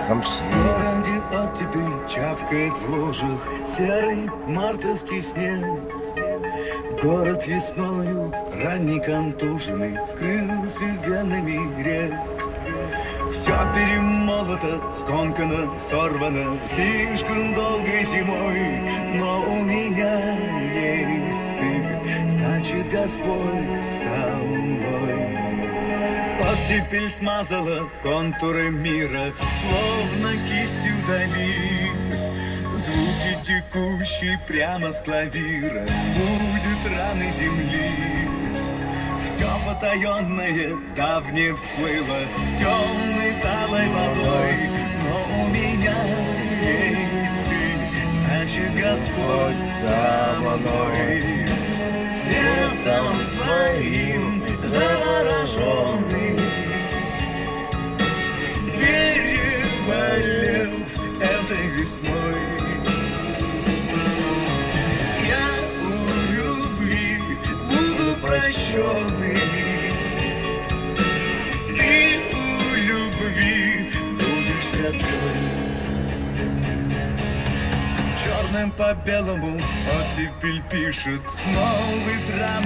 Хамси. В городе оттепель чавкает в лужах серый мартовский снег. Город весною ранний контуженный скрылся венами рек. Все перемолото, скомкано, сорвано слишком долгой зимой. Но у меня есть ты, значит, Господь со мной. Оттепель смазала контуры мира, словно кистью дали. Звуки текущие прямо с клавира будет раны земли. Все потаенное давнее всплыло темной талой водой. Но у меня есть ты, значит, Господь со мной. Светом твоим завороженный, переболев этой весной. Я у любви буду прощенный, ты у любви будешь святой. Черным по белому оттепель пишет новый драм.